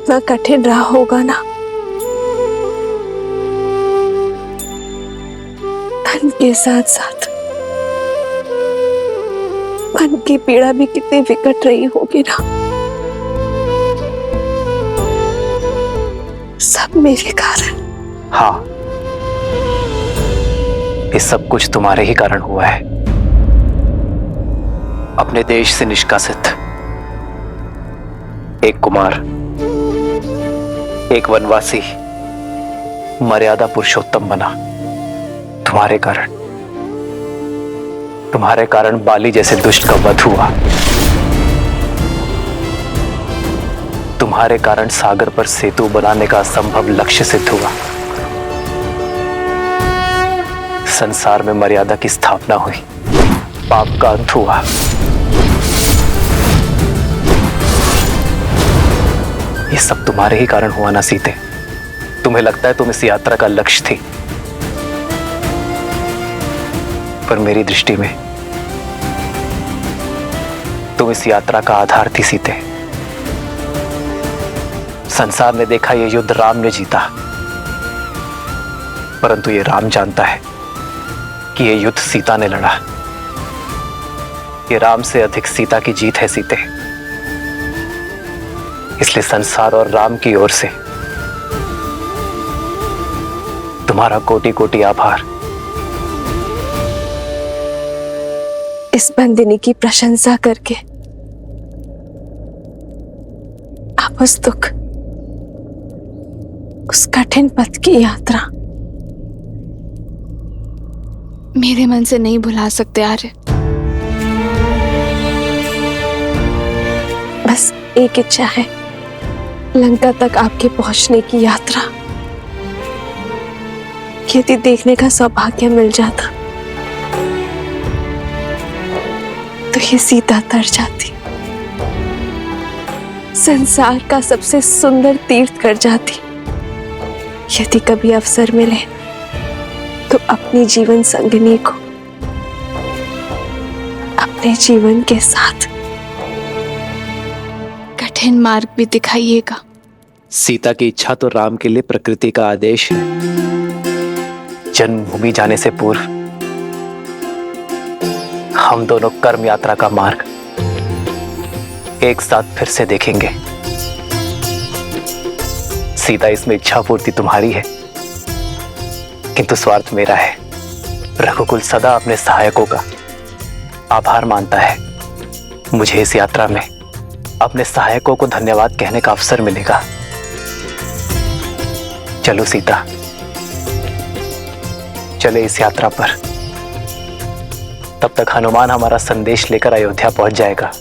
कितना कठिन रहा होगा ना। धन के साथ साथ मन की पीड़ा भी कितनी विकट रही होगी ना। सब मेरे कारण। हाँ, ये सब कुछ तुम्हारे ही कारण हुआ है। अपने देश से निष्कासित एक कुमार, एक वनवासी मर्यादा पुरुषोत्तम बना तुम्हारे कारण। तुम्हारे कारण बाली जैसे दुष्ट का वध हुआ। तुम्हारे कारण सागर पर सेतु बनाने का असंभव लक्ष्य सिद्ध हुआ। संसार में मर्यादा की स्थापना हुई, पाप का अंत हुआ। ये सब तुम्हारे ही कारण हुआ ना सीते। तुम्हें लगता है तुम इस यात्रा का लक्ष्य थी, पर मेरी दृष्टि में तुम इस यात्रा का आधार थी सीते। संसार ने देखा यह युद्ध राम ने जीता, परंतु ये राम जानता है कि यह युद्ध सीता ने लड़ा। ये राम से अधिक सीता की जीत है सीते। इसलिए संसार और राम की ओर से तुम्हारा कोटि कोटि आभार। इस बंदिनी की प्रशंसा करके आप उस दुख, उस कठिन पथ की यात्रा मेरे मन से नहीं भुला सकते आर्य। बस एक इच्छा है, लंका तक आपके पहुंचने की यात्रा यदि देखने का सौभाग्य मिल जाता तो ये सीता तर जाती, संसार का सबसे सुंदर तीर्थ कर जाती। यदि कभी अवसर मिले तो अपनी जीवन संगिनी को अपने जीवन के साथ कठिन मार्ग भी दिखाइएगा। सीता की इच्छा तो राम के लिए प्रकृति का आदेश है। जन्मभूमि जाने से पूर्व हम दोनों कर्म यात्रा का मार्ग एक साथ फिर से देखेंगे। सीता, इसमें इच्छा पूर्ति तुम्हारी है, किंतु स्वार्थ मेरा है। रघुकुल सदा अपने सहायकों का आभार मानता है। मुझे इस यात्रा में अपने सहायकों को धन्यवाद कहने का अवसर मिलेगा। चलो सीता, चले इस यात्रा पर। तब तक हनुमान हमारा संदेश लेकर अयोध्या पहुंच जाएगा।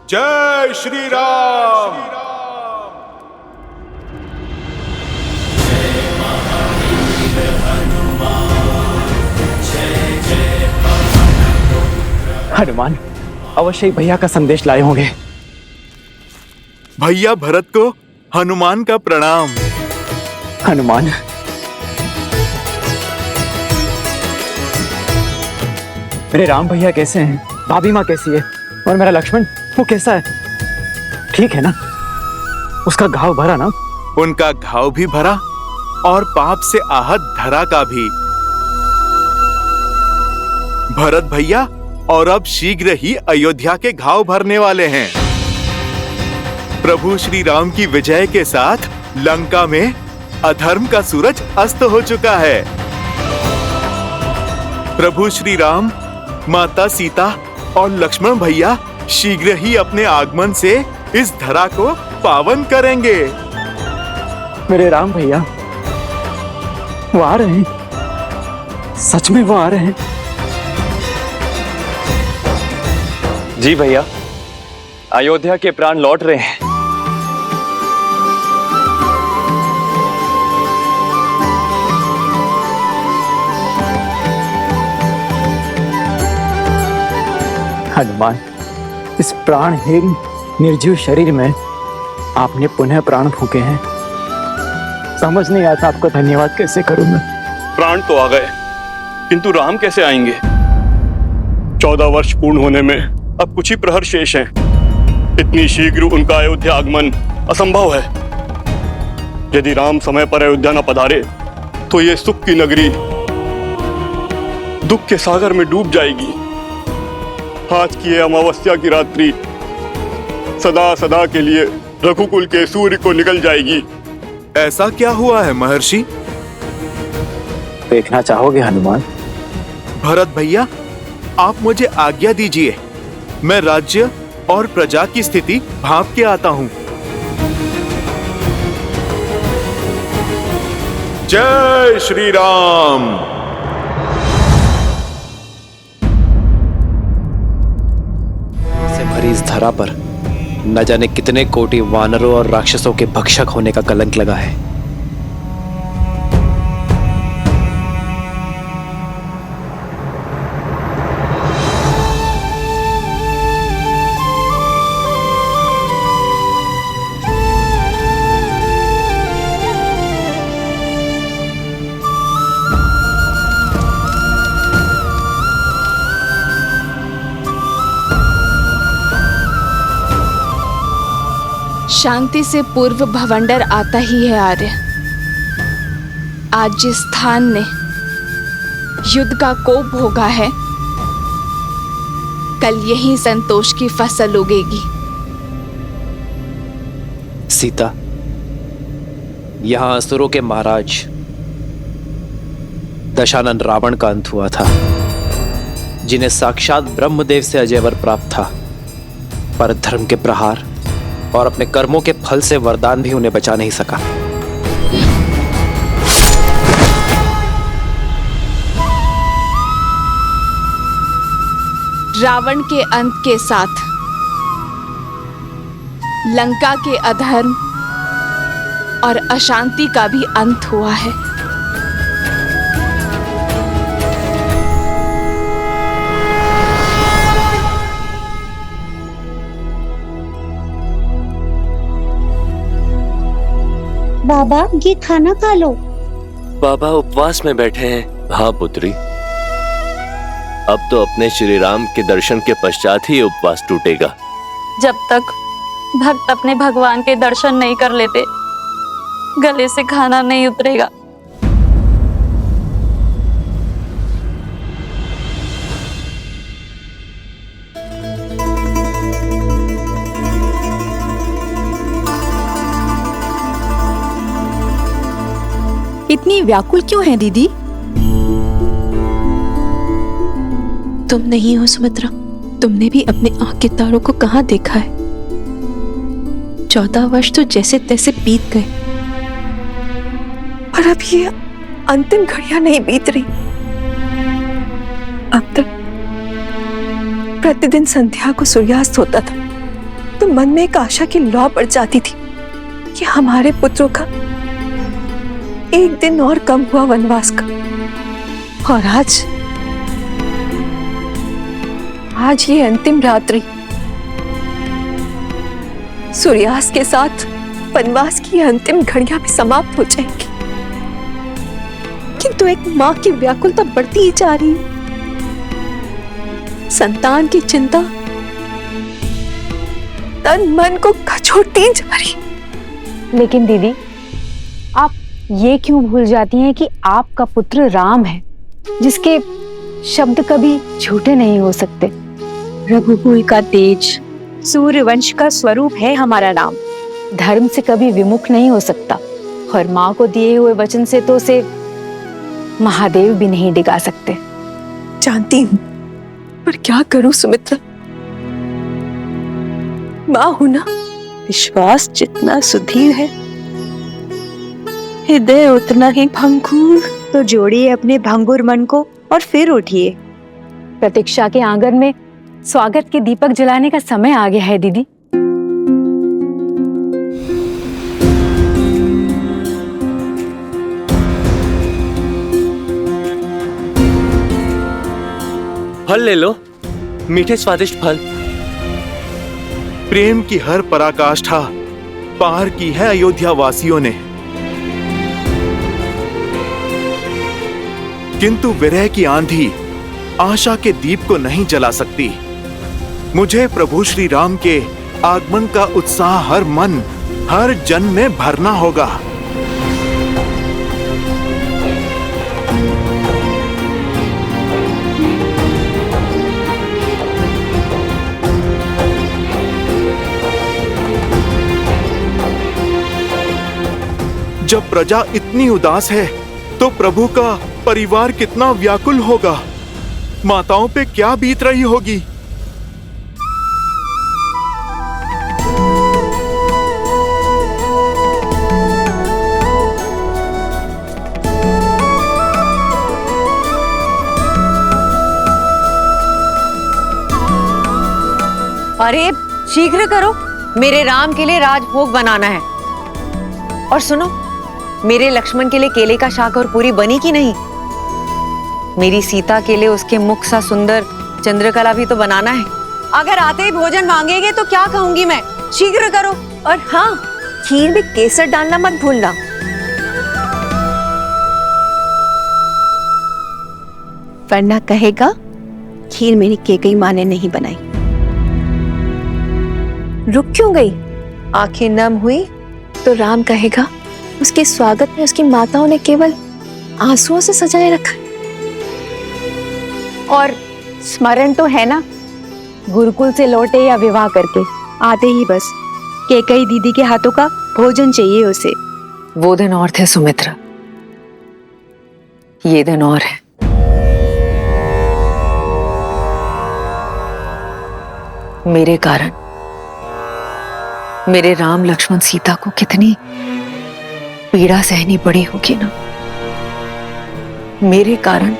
जय श्री राम। हनुमान अवश्य ही भैया का संदेश लाए होंगे। भैया भरत को हनुमान का प्रणाम। हनुमान, मेरे राम भैया कैसे हैं? भाभी माँ कैसी है? और मेरा लक्ष्मण, वो कैसा है? ठीक है ना? उसका घाव भरा ना? उनका घाव भी भरा और पाप से आहत धरा का भी। भरत भैया और अब शीघ्र ही अयोध्या के घाव भरने वाले हैं। प्रभु श्री राम की विजय के साथ लंका में अधर्म का सूरज अस्त हो चुका है। प्रभु श्री राम, माता सीता और लक्ष्मण भैया शीघ्र ही अपने आगमन से इस धरा को पावन करेंगे। मेरे राम भैया वो आ रहे हैं, सच में वो आ रहे हैं। जी भैया, अयोध्या के प्राण लौट रहे हैं। हनुमान, इस प्राणहीन निर्जीव शरीर में आपने पुनः प्राण फूके हैं। समझ नहीं आता आपको धन्यवाद कैसे करूं मैं। प्राण तो आ गए, किंतु राम कैसे आएंगे? 14 वर्ष पूर्ण होने में अब कुछ ही प्रहर शेष हैं। इतनी शीघ्र उनका अयोध्या आगमन असंभव है। यदि राम समय पर अयोध्या न पधारे तो ये सुख की नगरी दुख के सागर में डूब जाएगी। आज की ये अमावस्या की रात्रि सदा सदा के लिए रघुकुल के सूर्य को निकल जाएगी। ऐसा क्या हुआ है महर्षि? देखना चाहोगे हनुमान? भरत भैया, आप मुझे आज्ञा दीजिए, मैं राज्य और प्रजा की स्थिति भांप के आता हूं। जय श्री राम। से भरी इस धरा पर न जाने कितने कोटि वानरों और राक्षसों के भक्षक होने का कलंक लगा है। शांति से पूर्व भवंडर आता ही है आर्य। आज जिस स्थान ने युद्ध का कोप भोगा है, कल यही संतोष की फसल उगेगी। सीता, यहां असुरों के महाराज दशानन रावण का अंत हुआ था, जिन्हें साक्षात ब्रह्मदेव से अजय वर प्राप्त था, पर धर्म के प्रहार और अपने कर्मों के फल से वरदान भी उन्हें बचा नहीं सका। रावण के अंत के साथ लंका के अधर्म और अशांति का भी अंत हुआ है। बाबा, ये खाना खा लो। बाबा उपवास में बैठे हैं। हाँ पुत्री, अब तो अपने श्री राम के दर्शन के पश्चात ही उपवास टूटेगा। जब तक भक्त अपने भगवान के दर्शन नहीं कर लेते, गले से खाना नहीं उतरेगा। इतनी व्याकुल क्यों है दीदी? तुम नहीं हो सुमित्रा, तुमने भी अपने आंख के तारों को कहां देखा है? 14 वर्ष तो जैसे तैसे बीत गए, पर अब ये अंतिम घड़ियां नहीं बीत रही। अब तक प्रतिदिन संध्या को सूर्यास्त होता था तो मन में एक आशा की लौ पड़ जाती थी कि हमारे पुत्रों का एक दिन और कम हुआ वनवास का। और आज ये अंतिम रात्रि, सूर्यास्त के साथ वनवास की अंतिम घड़ियां भी समाप्त हो जाएंगी, किंतु एक मां की व्याकुलता बढ़ती ही जा रही है। संतान की चिंता तन मन को कचोटती जा रही। लेकिन दीदी, आप ये क्यों भूल जाती हैं कि आपका पुत्र राम है, जिसके शब्द कभी झूठे नहीं हो सकते। रघुकुल का तेज, सूर्यवंश का स्वरूप है हमारा राम। धर्म से कभी विमुख नहीं हो सकता, और माँ को दिए हुए वचन से तो उसे महादेव भी नहीं डिगा सकते। जानती हूं, पर क्या करूं सुमित्रा, मां हूं ना। विश्वास जितना सुधीर है, हृदय उतना ही भंगुर। तो जोड़िए अपने भंगुर मन को और फिर उठिए। प्रतीक्षा के आंगन में स्वागत के दीपक जलाने का समय आ गया है दीदी। फल ले लो, मीठे स्वादिष्ट फल। प्रेम की हर पराकाष्ठा पार की है अयोध्या वासियों ने, किंतु विरह की आंधी आशा के दीप को नहीं जला सकती। मुझे प्रभु श्री राम के आगमन का उत्साह हर मन, हर जन में भरना होगा। जब प्रजा इतनी उदास है तो प्रभु का परिवार कितना व्याकुल होगा। माताओं पे क्या बीत रही होगी। अरे शीघ्र करो, मेरे राम के लिए राजभोग बनाना है। और सुनो, मेरे लक्ष्मण के लिए केले का शाक और पूरी बनी कि नहीं? मेरी सीता के लिए उसके मुख सा सुंदर चंद्रकला भी तो बनाना है। अगर आते ही भोजन मांगेंगे तो क्या कहूंगी मैं? शीघ्र करो। और हाँ, खीर में केसर डालना मत भूलना। वरना कहेगा खीर मेरी केकई माँ ने नहीं बनाई। रुक क्यों गई? आंखें नम हुई तो राम कहेगा उसके स्वागत में उसकी माताओं ने केवल आंसुओं से सजाए रखा। और स्मरण तो है ना, गुरुकुल से लौटे या विवाह करके आते ही बस केकई दीदी के हाथों का भोजन चाहिए उसे। वो दिन और थे सुमित्रा, ये दिन और है। मेरे कारण मेरे राम लक्ष्मण सीता को कितनी पीड़ा सहनी पड़ी होगी ना। मेरे कारण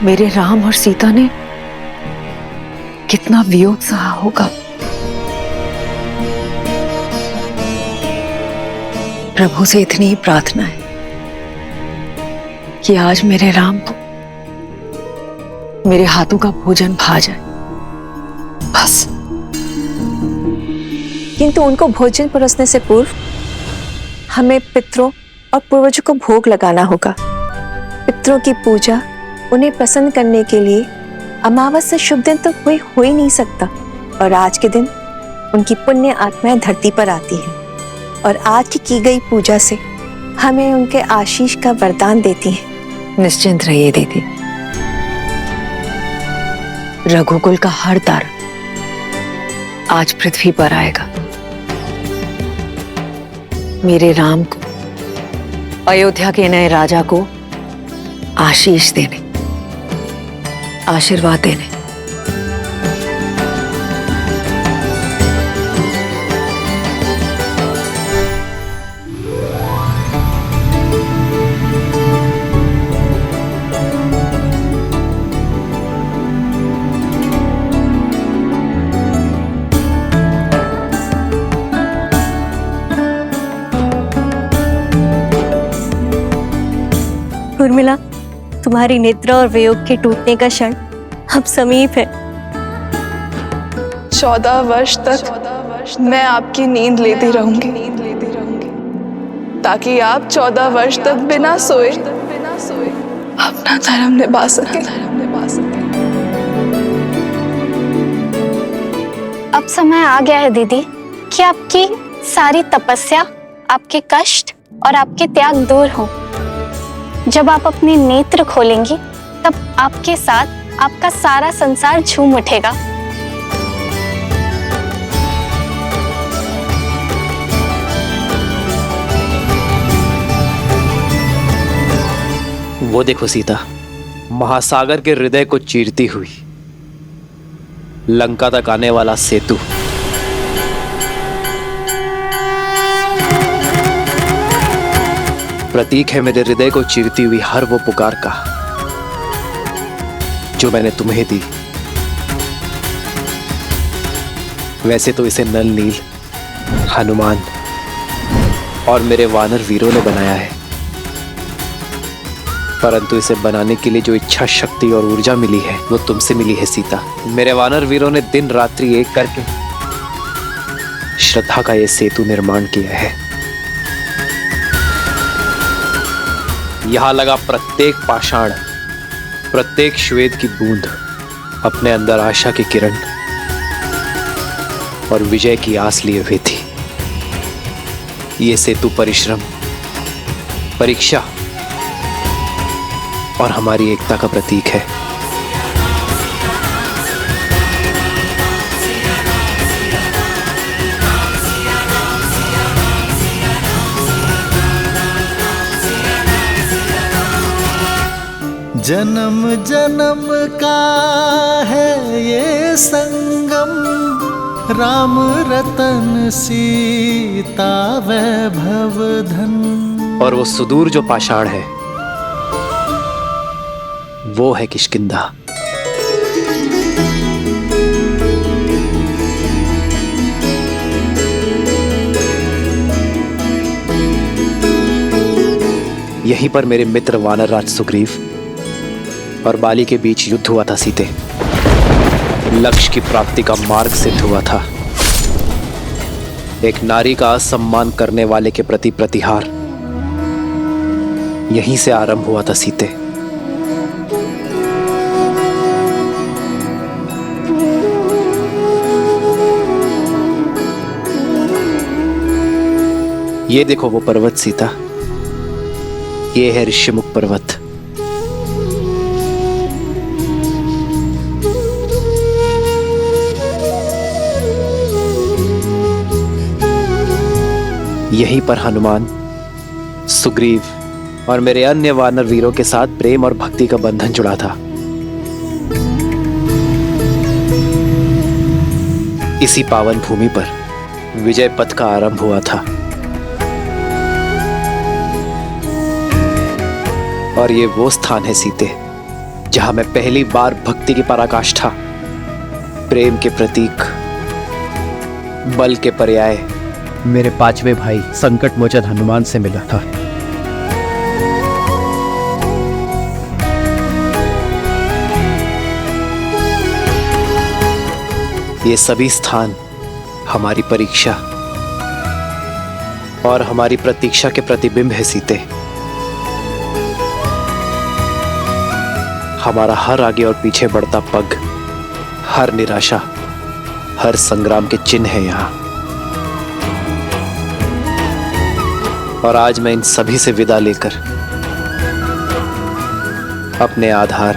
मेरे राम और सीता ने कितना वियोग सहा होगा। प्रभु से इतनी ही प्रार्थना है कि आज मेरे राम को मेरे हाथों का भोजन भा जाए, बस। किंतु उनको भोजन परोसने से पूर्व हमें पितरों और पूर्वजों को भोग लगाना होगा। पितरों की पूजा उन्हें प्रसन्न करने के लिए अमावस्या शुभ दिन तो कोई हो ही नहीं सकता। और आज के दिन उनकी पुण्य आत्माएं धरती पर आती हैं और आज की गई पूजा से हमें उनके आशीष का वरदान देती हैं। निश्चिंत रहिए दीदी, रघुकुल का हर तारा आज पृथ्वी पर आएगा। मेरे राम को, अयोध्या के नए राजा को आशीष देने, आशीर्वाद देने। उर्मिला, तुम्हारी निद्रा और वियोग के टूटने का क्षण अब समीप है। 14 वर्ष तक मैं आपकी नींद लेती रहूंगी, ताकि आप 14 वर्ष तक बिना सोए अपना धर्म निभा सके। अब समय आ गया है दीदी कि आपकी सारी तपस्या, आपके कष्ट और आपके त्याग दूर हो। जब आप अपने नेत्र खोलेंगी तब आपके साथ आपका सारा संसार झूम उठेगा। वो देखो सीता, महासागर के हृदय को चीरती हुई लंका तक आने वाला सेतु। प्रतीक है मेरे हृदय को चीरती हुई हर वो पुकार का जो मैंने तुम्हें दी वैसे तो इसे नल नील, हनुमान और मेरे वानर वीरों ने बनाया है, परंतु इसे बनाने के लिए जो इच्छा शक्ति और ऊर्जा मिली है वो तुमसे मिली है सीता। मेरे वानर वीरों ने दिन रात्रि एक करके श्रद्धा का ये सेतु निर्माण किया है। यहां लगा प्रत्येक पाषाण, प्रत्येक श्वेत की बूंद अपने अंदर आशा की किरण और विजय की आस लिए हुए थी। ये सेतु परिश्रम, परीक्षा और हमारी एकता का प्रतीक है। जन्म जन्म का है ये संगम, राम रतन सीता वैभव धन। और वो सुदूर जो पाषाण है वो है किष्किंधा। यहीं पर मेरे मित्र वानर राज सुग्रीव और बाली के बीच युद्ध हुआ था सीते। लक्ष्य की प्राप्ति का मार्ग सिद्ध हुआ था। एक नारी का असम्मान करने वाले के प्रति प्रतिहार यहीं से आरंभ हुआ था सीते। ये देखो वो पर्वत सीता, ये है ऋषिमुख पर्वत। यहीं पर हनुमान, सुग्रीव और मेरे अन्य वानर वीरों के साथ प्रेम और भक्ति का बंधन जुड़ा था। इसी पावन भूमि पर विजय पथ का आरंभ हुआ था। और ये वो स्थान है सीते जहां मैं पहली बार भक्ति की पराकाष्ठा, प्रेम के प्रतीक, बल के पर्याय मेरे पांचवे भाई संकट मोचन हनुमान से मिला था। ये सभी स्थान हमारी परीक्षा और हमारी प्रतीक्षा के प्रतिबिंब है सीते। हमारा हर आगे और पीछे बढ़ता पग, हर निराशा, हर संग्राम के चिन्ह है यहाँ। और आज मैं इन सभी से विदा लेकर अपने आधार,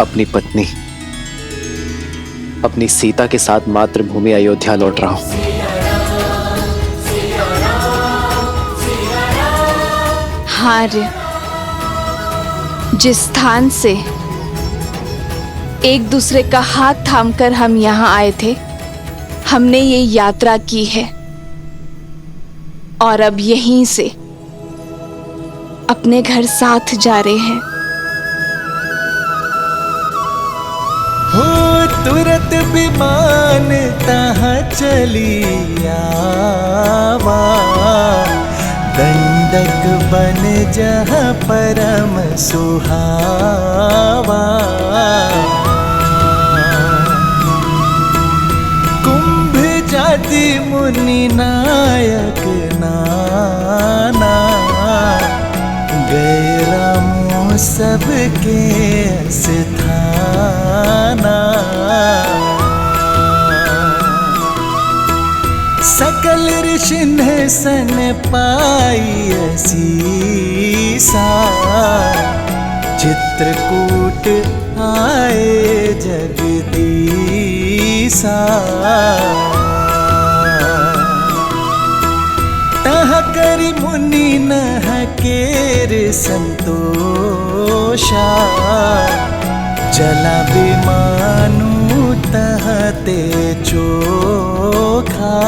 अपनी पत्नी, अपनी सीता के साथ मातृभूमि अयोध्या लौट रहा हूं। आर्य, जिस स्थान से एक दूसरे का हाथ थामकर हम यहाँ आए थे, हमने ये यात्रा की है और अब यहीं से अपने घर साथ जा रहे हैं। हो तुरंत विमान तहाँ चली आवा, दंडक बन जहाँ परम सुहावा। जाति मुनि नायक नाना, गए रामों सबके स्थाना। सकल ऋषि ने सन पाई असीसा, चित्रकूट आए जगदीसा। करी मुनि नह केर संतोषा, चला विमानु तहते चोखा।